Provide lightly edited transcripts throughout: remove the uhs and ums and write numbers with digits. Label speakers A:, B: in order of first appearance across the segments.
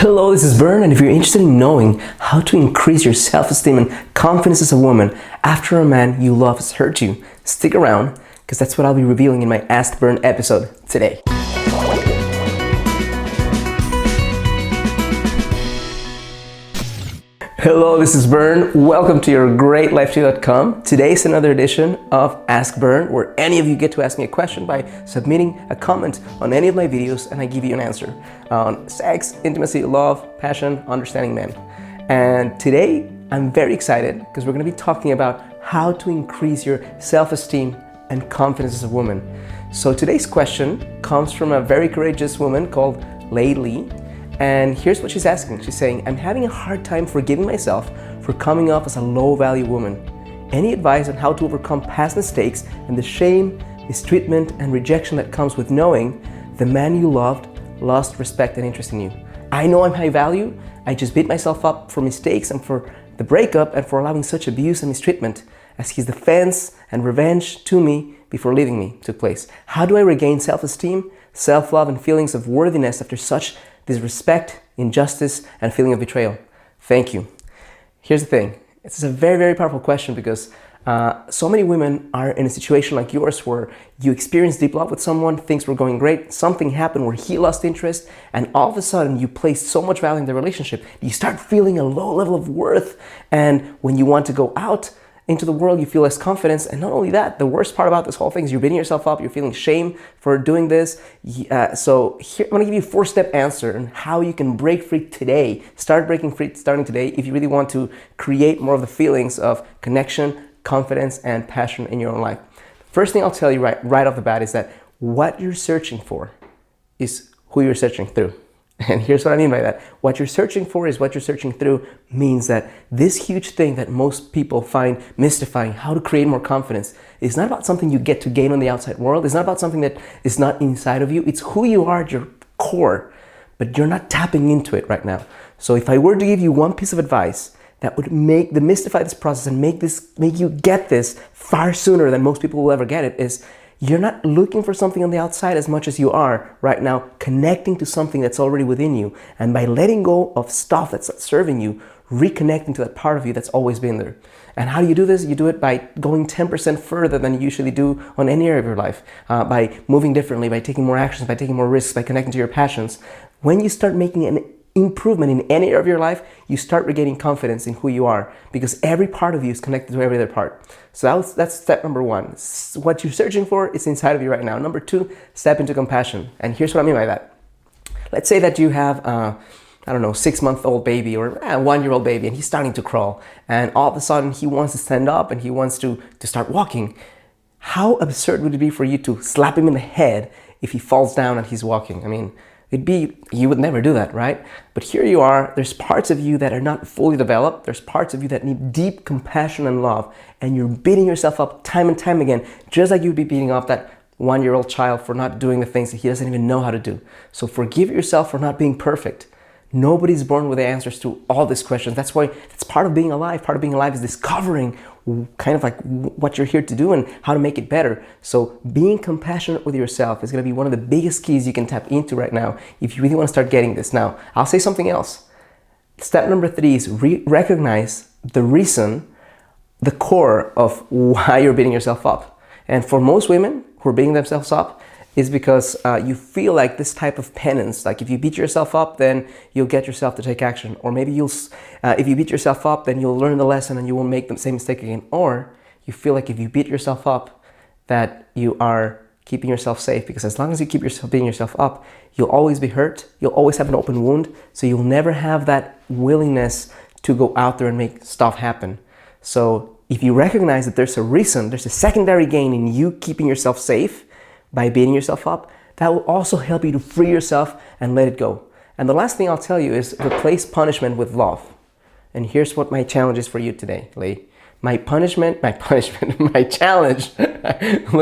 A: Hello, this is Bern, and if you're interested in knowing how to increase your self-esteem and confidence as a woman after a man you love has hurt you, stick around, because that's what I'll be revealing in my Ask Bern episode today. Hello, this is Bern. Welcome to your greatlife2.com. Today's another edition of Ask Bern, where any of you get to ask me a question by submitting a comment on any of my videos, and I give you an answer on sex, intimacy, love, passion, understanding men. And today, I'm very excited because we're going to be talking about how to increase your self-esteem and confidence as a woman. So today's question comes from a very courageous woman called Lee. And here's what she's asking. She's saying, I'm having a hard time forgiving myself for coming off as a low-value woman. Any advice on how to overcome past mistakes and the shame, mistreatment, and rejection that comes with knowing the man you loved lost respect and interest in you? I know I'm high value. I just beat myself up for mistakes and for the breakup and for allowing such abuse and mistreatment as his defense and revenge to me before leaving me took place. How do I regain self-esteem, self-love, and feelings of worthiness after such disrespect, injustice, and feeling of betrayal? Thank you. Here's the thing. This is a very, very powerful question because so many women are in a situation like yours where you experienced deep love with someone, things were going great, something happened where he lost interest, and all of a sudden you placed so much value in the relationship, you start feeling a low level of worth, and when you want to go out into the world, you feel less confidence. And not only that, the worst part about this whole thing is you're beating yourself up, you're feeling shame for doing this. So here, I'm gonna give you a 4-step answer on how you can break free today. Start breaking free starting today if you really want to create more of the feelings of connection, confidence, and passion in your own life. First thing I'll tell you right off the bat is that what you're searching for is who you're searching through. And here's what I mean by that. What you're searching for is what you're searching through means that this huge thing that most people find mystifying, how to create more confidence, is not about something you get to gain on the outside world. It's not about something that is not inside of you. It's who you are at your core, but you're not tapping into it right now. So if I were to give you one piece of advice that would demystify this process and make you get this far sooner than most people will ever get it, is you're not looking for something on the outside as much as you are right now connecting to something that's already within you. And by letting go of stuff that's not serving you, reconnecting to that part of you that's always been there. And how do you do this? You do it by going 10% further than you usually do on any area of your life, by moving differently, by taking more actions, by taking more risks, by connecting to your passions. When you start making an improvement in any area of your life, you start regaining confidence in who you are because every part of you is connected to every other part. So that's step number 1. What you're searching for is inside of you right now. Number 2, step into compassion. And here's what I mean by that. Let's say that you have, 6-month-old baby or a 1-year-old baby, and he's starting to crawl. And all of a sudden he wants to stand up and he wants to start walking. How absurd would it be for you to slap him in the head if he falls down and he's walking? I mean, you would never do that, right? But here you are, there's parts of you that are not fully developed, there's parts of you that need deep compassion and love, and you're beating yourself up time and time again, just like you'd be beating up that 1-year-old child for not doing the things that he doesn't even know how to do. So forgive yourself for not being perfect. Nobody's born with the answers to all these questions. That's why it's part of being alive. Part of being alive is discovering kind of like what you're here to do and how to make it better. So being compassionate with yourself is going to be one of the biggest keys you can tap into right now if you really want to start getting this. Now, I'll say something else. Step number 3 is recognize the reason, the core of why you're beating yourself up. And for most women who are beating themselves up, is because you feel like this type of penance, like if you beat yourself up, then you'll get yourself to take action. Or maybe if you beat yourself up, then you'll learn the lesson and you won't make the same mistake again. Or you feel like if you beat yourself up, that you are keeping yourself safe, because as long as you keep beating yourself up, you'll always be hurt. You'll always have an open wound. So you'll never have that willingness to go out there and make stuff happen. So if you recognize that there's a reason, there's a secondary gain in you keeping yourself safe, by beating yourself up, that will also help you to free yourself and let it go. And the last thing I'll tell you is replace punishment with love. And here's what my challenge is for you today, Lee. My challenge, look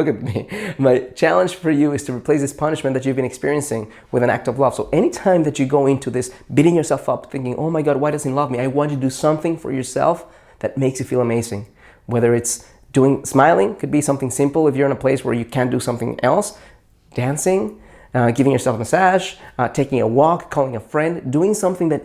A: at me. My challenge for you is to replace this punishment that you've been experiencing with an act of love. So anytime that you go into this beating yourself up, thinking, oh my God, why doesn't he love me? I want you to do something for yourself that makes you feel amazing. Whether it's smiling, could be something simple if you're in a place where you can't do something else, dancing, giving yourself a massage, taking a walk, calling a friend, doing something that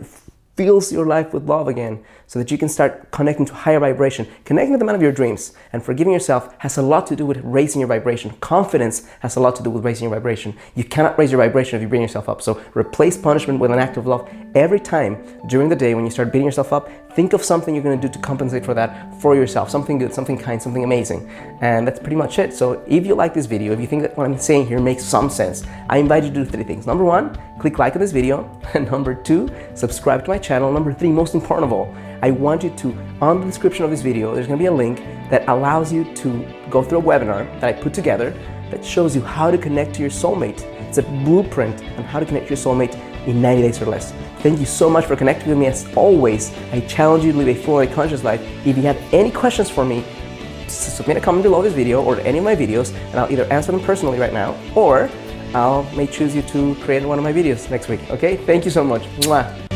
A: fills your life with love again so that you can start connecting to higher vibration, connecting to the man of your dreams. And forgiving yourself has a lot to do with raising your vibration. Confidence has a lot to do with raising your vibration. You cannot raise your vibration if you bring yourself up. So replace punishment with an act of love. Every time during the day when you start beating yourself up, think of something you're going to do to compensate for that for yourself. Something good, something kind, something amazing. And that's pretty much it. So if you like this video, if you think that what I'm saying here makes some sense, I invite you to do 3 things. Number 1, click like on this video. And number 2, subscribe to my channel. Number 3, most important of all, I want you to, on the description of this video, there's going to be a link that allows you to go through a webinar that I put together that shows you how to connect to your soulmate. It's a blueprint on how to connect to your soulmate in 90 days or less. Thank you so much for connecting with me. As always, I challenge you to live a fully conscious life. If you have any questions for me, submit a comment below this video or any of my videos, and I'll either answer them personally right now, or I may choose you to create one of my videos next week. Okay? Thank you so much. Mwah.